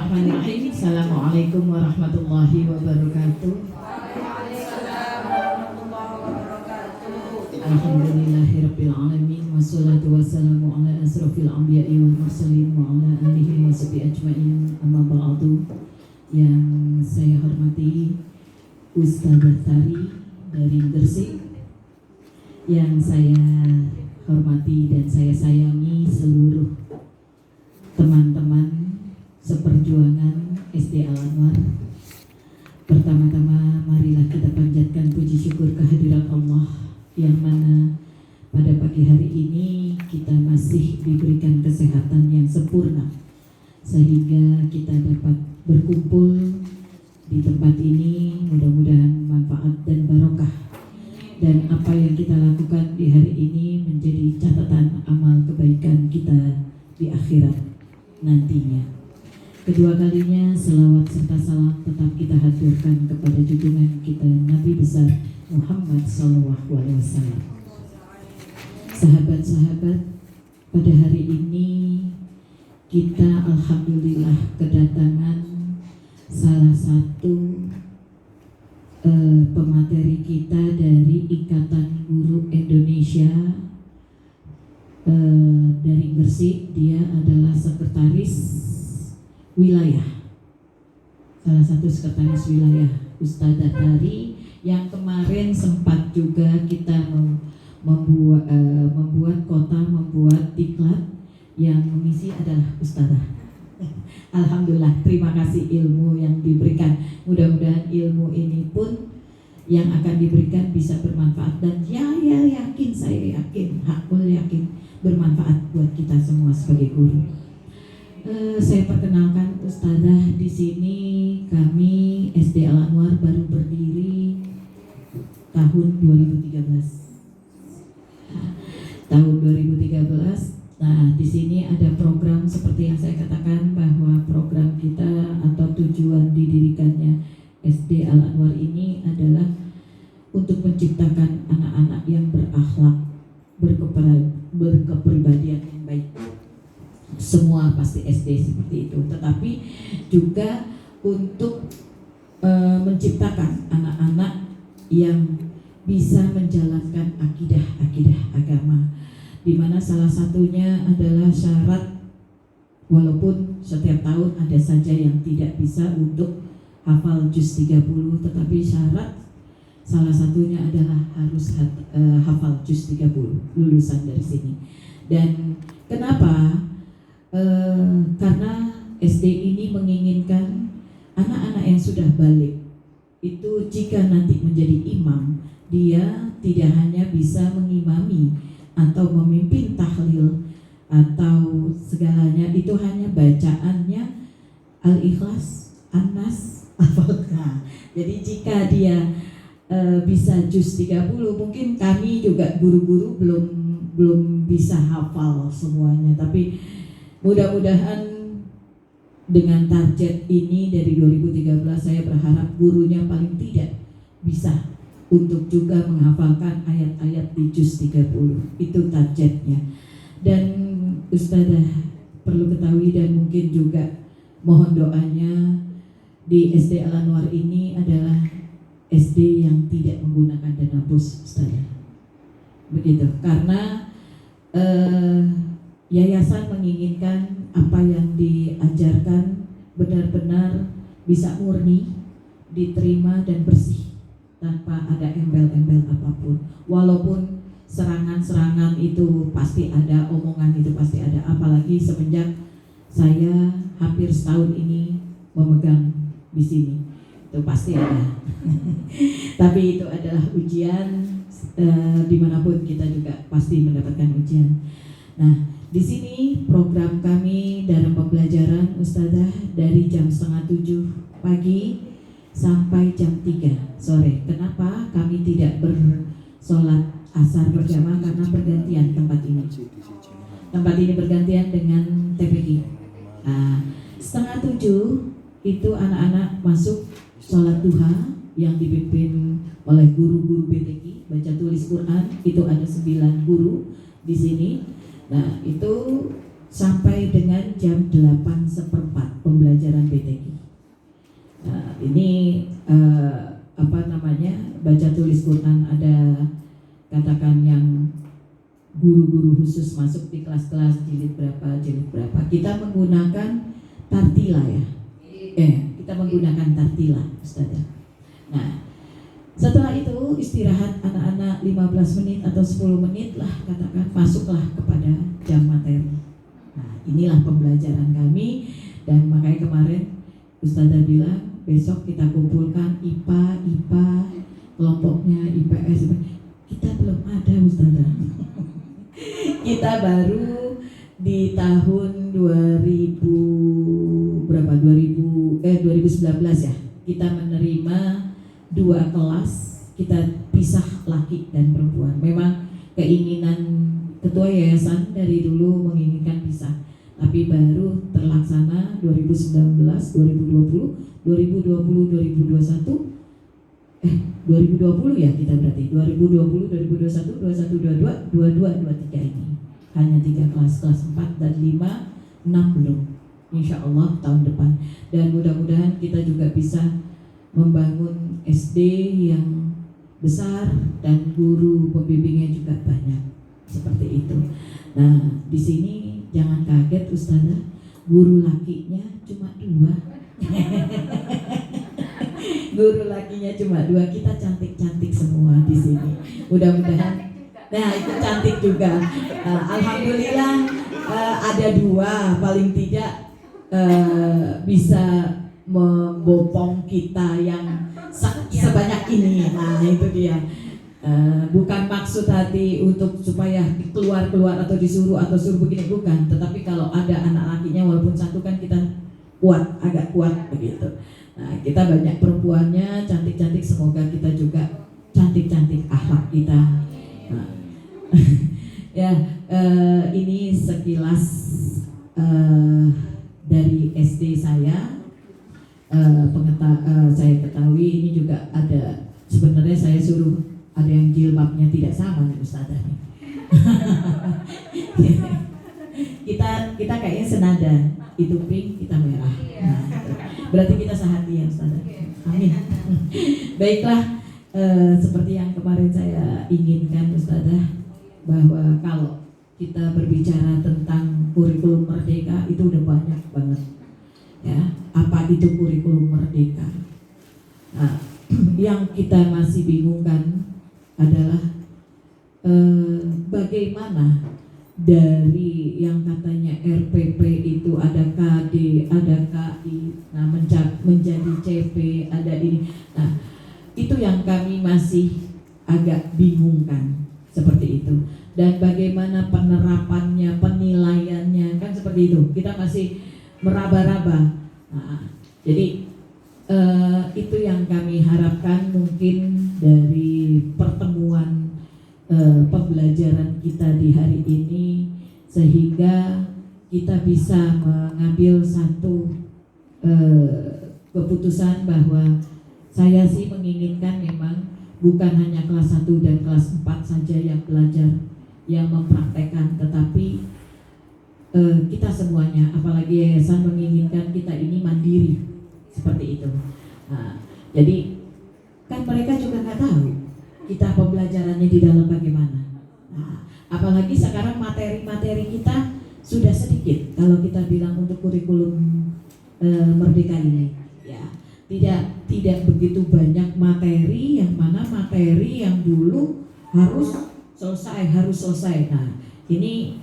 Bismillahirrahmanirrahim. Assalamualaikum warahmatullahi wabarakatuh. Alhamdulillahirabbil alamin wassalatu wassalamu ala asrofil anbiya'i wal mursalin wa ala alihi wa sahbihi ajmain. Amma ba'du. Yang saya hormati Ustadzah Tari dari Gresik, yang saya hormati dan saya sayangi seluruh teman-teman seperjuangan SD Al-Anwar. Pertama-tama marilah kita panjatkan puji syukur kehadirat Allah yang mana pada pagi hari ini kita masih diberikan kesehatan yang sempurna sehingga kita dapat berkumpul di tempat ini. Mudah-mudahan manfaat dan barokah, dan apa yang kita lakukan di hari ini menjadi catatan amal kebaikan kita di akhirat nantinya. Kedua kalinya selawat serta salam tetap kita haturkan kepada junjungan kita Nabi besar Muhammad SAW. Sahabat-sahabat, pada hari ini kita alhamdulillah kedatangan salah satu pemateri kita dari Ikatan Guru Indonesia dari Gresik. Dia adalah sekretaris wilayah, salah satu sekretaris wilayah, Ustadzah Tari, yang kemarin sempat juga kita membuat diklat yang mengisi adalah Ustadzah. Alhamdulillah, terima kasih ilmu yang diberikan. Mudah-mudahan ilmu ini pun yang akan diberikan bisa bermanfaat, dan saya yakin, hakul yakin bermanfaat buat kita semua sebagai guru. Saya perkenalkan Ustadzah, di sini kami SD Al-Anwar baru berdiri tahun 2013. Tahun 2013. Nah, di sini ada program seperti yang saya katakan, bahwa program kita atau tujuan didirikannya SD Al-Anwar ini adalah untuk menciptakan anak-anak yang berakhlak, berkepribadian yang baik. Semua pasti SD seperti itu, tetapi juga untuk menciptakan anak-anak yang bisa menjalankan akidah agama, di mana salah satunya adalah syarat, walaupun setiap tahun ada saja yang tidak bisa untuk hafal juz 30, tetapi syarat salah satunya adalah harus hafal juz 30, lulusan dari sini. Dan kenapa? Karena SD ini menginginkan anak-anak yang sudah balik itu jika nanti menjadi imam, dia tidak hanya bisa mengimami atau memimpin tahlil atau segalanya, itu hanya bacaannya Al-Ikhlas, An-Nas, Al-Fatihah. Jadi jika dia bisa juz 30, mungkin kami juga guru-guru belum bisa hafal semuanya, tapi mudah-mudahan dengan target ini dari 2013 saya berharap gurunya paling tidak bisa untuk juga menghafalkan ayat-ayat di juz 30. Itu targetnya. Dan Ustadzah perlu ketahui dan mungkin juga mohon doanya, di SD Al-Anwar ini adalah SD yang tidak menggunakan dana bos, Ustadzah. Begitu. Karena yayasan menginginkan apa yang diajarkan benar-benar bisa murni, diterima dan bersih tanpa ada embel-embel apapun. Walaupun serangan-serangan itu pasti ada, omongan itu pasti ada, apalagi semenjak saya hampir setahun ini memegang di sini, itu pasti ada. Tapi itu adalah ujian, dimanapun kita juga pasti mendapatkan ujian. Nah, di sini program kami dalam pembelajaran Ustadzah dari jam 6:30 pagi sampai jam 3 sore. Kenapa kami tidak bersolat asar berjamaah? Karena bergantian tempat ini. Tempat ini bergantian dengan TPQ. Nah, 6:30 itu anak-anak masuk sholat duha yang dipimpin oleh guru-guru BTQ, baca tulis Quran. Itu ada 9 guru di sini. Nah, itu sampai dengan jam 8:15 pembelajaran BTG. Nah, ini baca tulis Quran, ada katakan yang guru-guru khusus masuk di kelas-kelas jilid berapa. Kita menggunakan tartila ya. Kita menggunakan tartila, Ustazah. Nah, setelah itu istirahat anak-anak 15 menit atau 10 menit lah katakan, masuklah kepada jam materi. Nah, inilah pembelajaran kami, dan makanya kemarin Ustazah bilang besok kita kumpulkan IPA, kelompoknya IPS. Kita belum ada, Ustazah. Kita baru di tahun 2019 ya, kita menerima 2 kelas, kita pisah laki dan perempuan. Memang keinginan ketua yayasan dari dulu menginginkan pisah, tapi baru terlaksana 2019, 2020, 2021 ya kita berarti 2020, 2021, 21, 22, 23 ini hanya 3 kelas 4 dan 5, 6 belum. Insya Allah tahun depan, dan mudah-mudahan kita juga bisa membangun SD yang besar dan guru pembimbingnya juga banyak seperti itu. Nah, di sini jangan kaget Ustazah, guru lakinya cuma 2. Guru lakinya cuma 2, kita cantik-cantik semua di sini. Mudah-mudahan, nah itu cantik juga. Alhamdulillah ada 2 paling tidak bisa membopong kita yang sebanyak ini. Nah itu dia. Bukan maksud hati untuk supaya keluar atau disuruh atau suruh begini, bukan. Tetapi kalau ada anak lakinya walaupun 1 kan kita agak kuat begitu. Nah, kita banyak perempuannya cantik-cantik, semoga kita juga cantik-cantik akhlak kita. Nah, ya ini sekilas dari SD saya. Saya ketahui ini juga ada, sebenarnya saya suruh ada yang jilbabnya tidak sama nih Ustazah nih. kita kayaknya senada, itu pink, kita merah. Nah, berarti kita sehati ya Ustazah. Amin. Baiklah, seperti yang kemarin saya inginkan Ustazah, bahwa kalau kita berbicara tentang kurikulum merdeka itu udah banyak banget. Ya, apa itu kurikulum merdeka? Nah, yang kita masih bingungkan adalah bagaimana dari yang katanya RPP itu ada KD, ada KI, nah menjadi CP, ada ini. Nah, itu yang kami masih agak bingungkan seperti itu. Dan bagaimana penerapannya, penilaiannya, kan seperti itu. Kita masih meraba-raba. Nah, jadi itu yang kami harapkan mungkin dari pertemuan pembelajaran kita di hari ini, sehingga kita bisa mengambil satu keputusan bahwa saya sih menginginkan memang bukan hanya kelas 1 dan kelas 4 saja yang belajar, yang mempraktekkan, tetapi kita semuanya, apalagi yayasan menginginkan kita ini mandiri seperti itu. Nah, jadi kan mereka juga nggak tahu kita pembelajarannya di dalam bagaimana. Nah, apalagi sekarang materi-materi kita sudah sedikit. Kalau kita bilang untuk kurikulum merdeka ini, ya tidak begitu banyak materi, yang mana materi yang dulu harus selesai. Nah, ini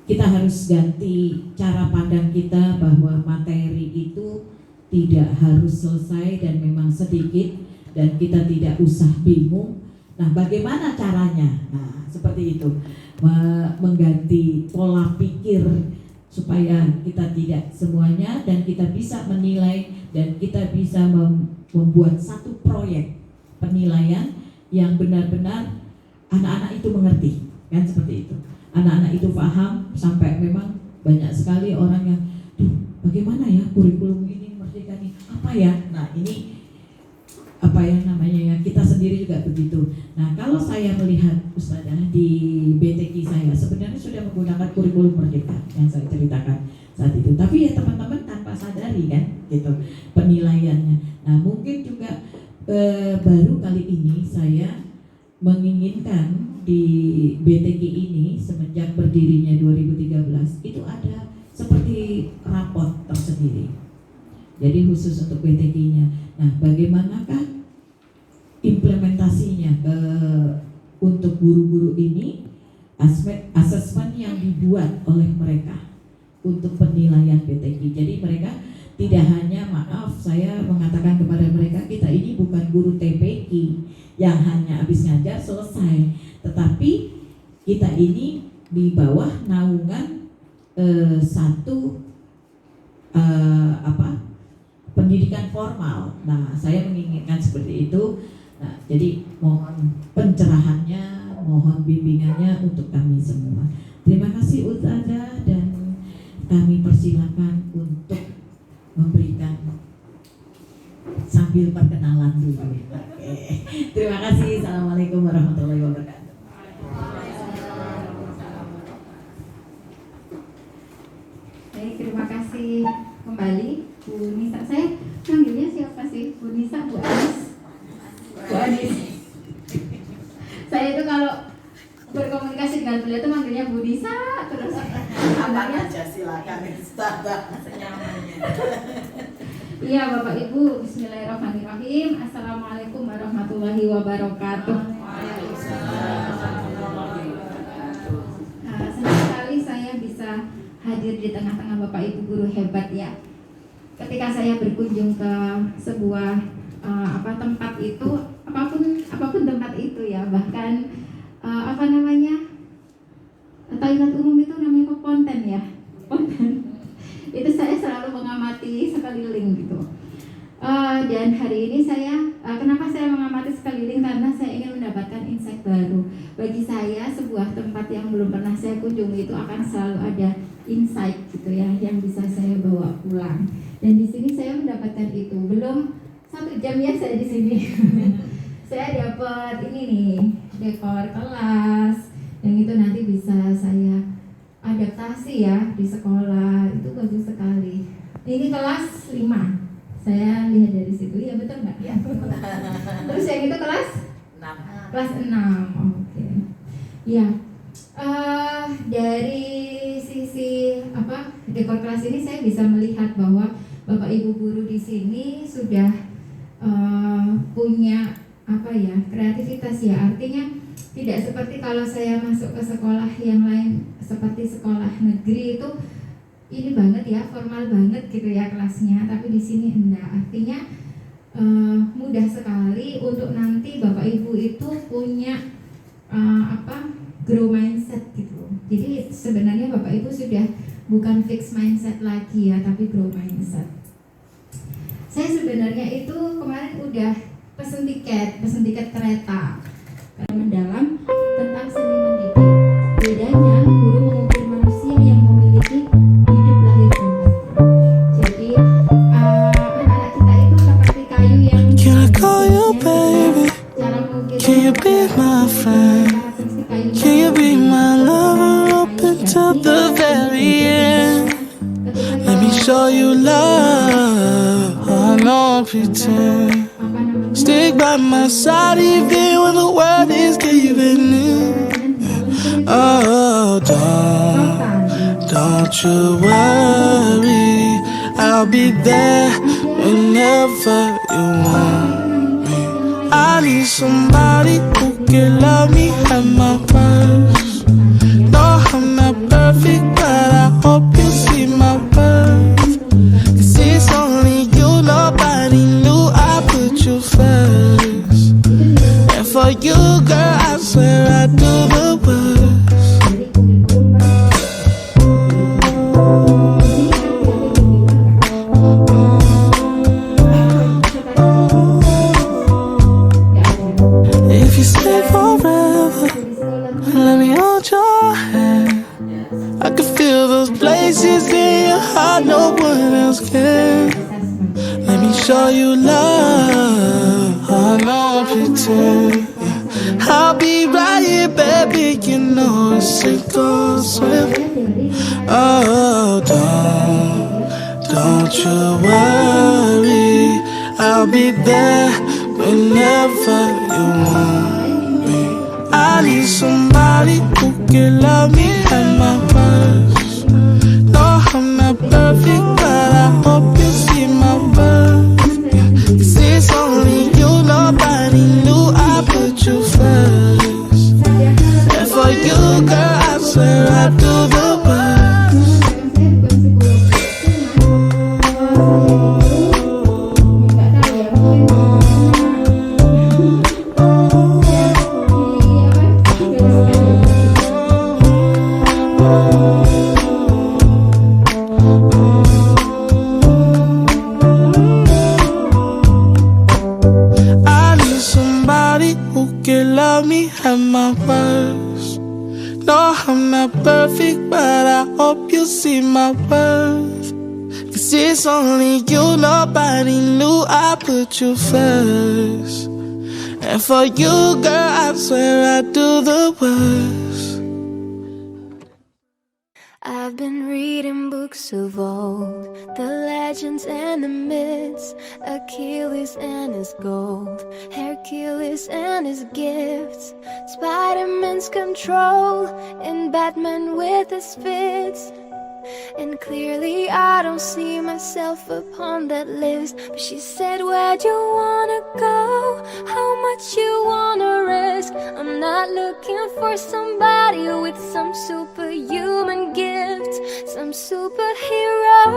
kita harus ganti cara pandang kita bahwa materi itu tidak harus selesai dan memang sedikit, dan kita tidak usah bingung. Nah, bagaimana caranya? Nah, seperti itu, mengganti pola pikir supaya kita tidak semuanya, dan kita bisa menilai, dan kita bisa membuat satu proyek penilaian yang benar-benar anak-anak itu mengerti, kan seperti itu. Anak-anak itu paham, sampai memang banyak sekali orang yang, bagaimana ya kurikulum ini merdeka ini, apa ya? Nah, ini apa yang namanya ya, kita sendiri juga begitu. Nah, kalau saya melihat Ustazah di BTG saya, sebenarnya sebenarnya sudah menggunakan kurikulum Merdeka yang saya ceritakan saat itu. Tapi ya teman-teman tanpa sadari kan, gitu penilaiannya. Nah mungkin juga baru kali ini saya menginginkan di BTG ini semenjak berdirinya 2013 itu ada seperti raport tersendiri. Jadi khusus untuk BTG-nya. Nah, bagaimanakah implementasinya untuk guru-guru ini, asesmen yang dibuat oleh mereka untuk penilaian BTG. Jadi mereka tidak hanya, maaf saya mengatakan kepada mereka, kita ini bukan guru TPQ yang hanya habis ngajar selesai, tetapi kita ini di bawah naungan satu pendidikan formal. Nah, saya menginginkan seperti itu. Nah, jadi mohon pencerahannya, mohon bimbingannya untuk kami semua. Terima kasih Ustazah, dan kami persilakan untuk memberikan sambil perkenalan dulu. Oke. Terima kasih. Assalamualaikum warahmatullahi wabarakatuh. Baik, terima kasih kembali Bu Nisa. Saya panggilnya siapa sih? Bu Nisa, Bu Anis? Bu Anis. Saya itu kalau berkomunikasi dengan beliau itu manggilnya Bu Nisa terus. Apa aja silakan senyamannya. Iya Bapak Ibu, bismillahirrahmanirrahim. Assalamualaikum warahmatullahi wabarakatuh. Senang sekali saya bisa hadir di tengah-tengah Bapak Ibu guru hebat ya. Ketika saya berkunjung ke sebuah tempat itu, apapun tempat itu ya, bahkan toilet umum itu namanya ponten ya, ponten. Itu saya selalu mengamati sekeliling gitu. Dan hari ini kenapa saya mengamati sekeliling, karena saya ingin mendapatkan insight baru. Bagi saya sebuah tempat yang belum pernah saya kunjungi itu akan selalu ada insight gitu ya, yang bisa saya bawa pulang. Dan di sini saya mendapatkan itu. Belum 1 jam ya saya di sini. Saya dapat ini nih, dekor kelas, yang itu nanti bisa saya adaptasi ya di sekolah. Itu bagus sekali. Ini kelas 5. Saya lihat dari situ, ya betul nggak? Ya. Terus yang itu kelas 6. Kelas 6, oke. Ya, dari sisi dekor kelas ini saya bisa melihat bahwa Bapak Ibu guru di sini sudah punya kreativitas ya. Artinya tidak seperti kalau saya masuk ke sekolah yang lain seperti sekolah negeri itu ini banget ya, formal banget gitu ya kelasnya, tapi di sini enggak. Artinya mudah sekali untuk nanti Bapak Ibu itu punya grow mindset gitu. Jadi sebenarnya Bapak Ibu sudah bukan fixed mindset lagi ya, tapi grow mindset. Saya sebenarnya itu kemarin udah pesen tiket kereta karena mendalam tentang seni mendidik. Bedanya guru mengukir manusia yang memiliki hidup lahir dan batin. Jadi anak-anak kita itu seperti kayu yang cara mengukir. Can you be my friend? Can you be my lover up until the very end? Let me show you love. I don't pretend. Stick by my side even when the world is giving in. Oh, don't you worry, I'll be there whenever you want me. I need somebody who can love me at my worst. No, I'm not perfect, but I hope you see my worth. 'Cause it's only you, nobody knew I put you first. And for you, girl, I swear I do the worst. If you stay forever, let me hold your hand. I can feel those places in your heart no one else can. Let me show you love. I don't pretend. I I'll be right here, baby. You know it's sink or swim. Oh, don't you worry. I'll be there whenever you want me. I need somebody who can love me at my worst. No, I'm not perfect, but I hope you see my worth. 'Cause it's only you, nobody knew I put you first. And for you, girl, I swear I do the worst. I need somebody who can love me at my worst. No, I'm not perfect, but I hope you see my worth. 'Cause it's only you, nobody knew I put you first. And for you, girl, I swear I do the worst. I've been reading books of old, the legends and the myths, Achilles and his gold, Hercules and his gifts, Spider-Man's control, and Batman with his fits. And clearly I don't see myself upon that list. But she said, where'd you wanna go? How much you wanna risk? I'm not looking for somebody with some superhuman gift, some superhero,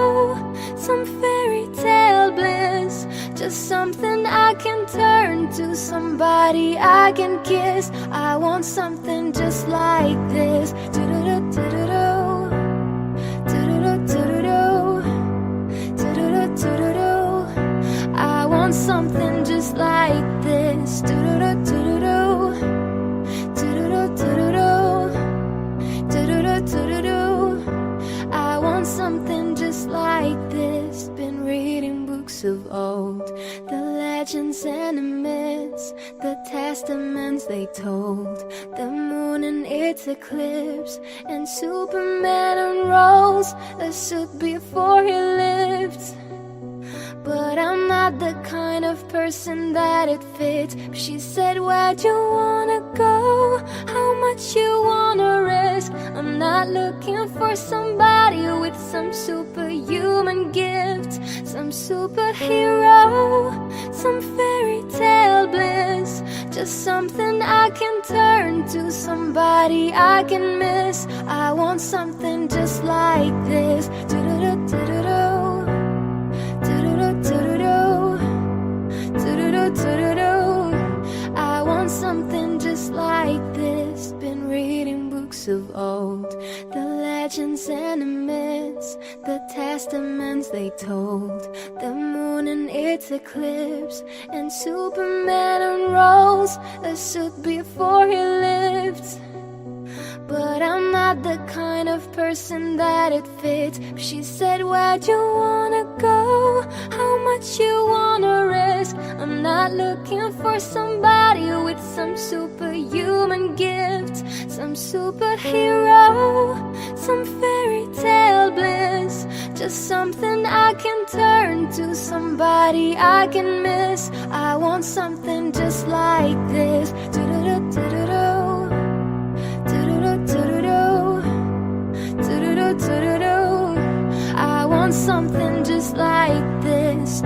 some fairy tale bliss. Just something I can turn to, somebody I can kiss. I want something just like this. Do-do-do-do-do-do. I want something just like this. I want something just like this. Been reading books of old, the legends and the myths, the testaments they told, the moon and its eclipse, and Superman unrolls a suit before he lived. But I'm not the kind of person that it fits. She said, where'd you wanna go? How much you wanna risk? I'm not looking for somebody with some superhuman gift, some superhero, some fairy tale bliss. Just something I can turn to, somebody I can miss. I want something just like this. Do-do-do-do-do-do. I want something just like this. Been reading books of old, the legends and the myths, the testaments they told, the moon and its eclipse, and Superman unrolls a suit before he lived. But I'm not the kind of person that it fits. She said, where'd you wanna go? How much you wanna risk? I'm not looking for somebody with some superhuman gift, some superhero, some fairy tale bliss. Just something I can turn to, somebody I can miss. I want something just like this. Do-do-do-do-do-do. I want something just like this.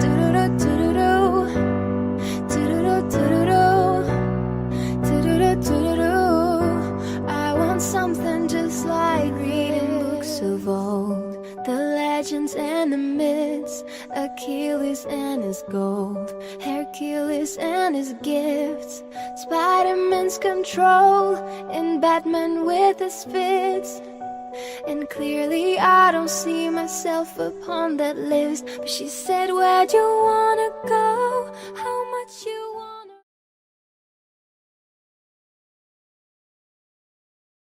I want something just like reading books of old, the legends and the myths, Achilles and his gold, Hercules and his gifts, Spider-Man's control, and Batman with his fits. And clearly I don't see myself upon that list. But she said, where'd you wanna go? How much you want?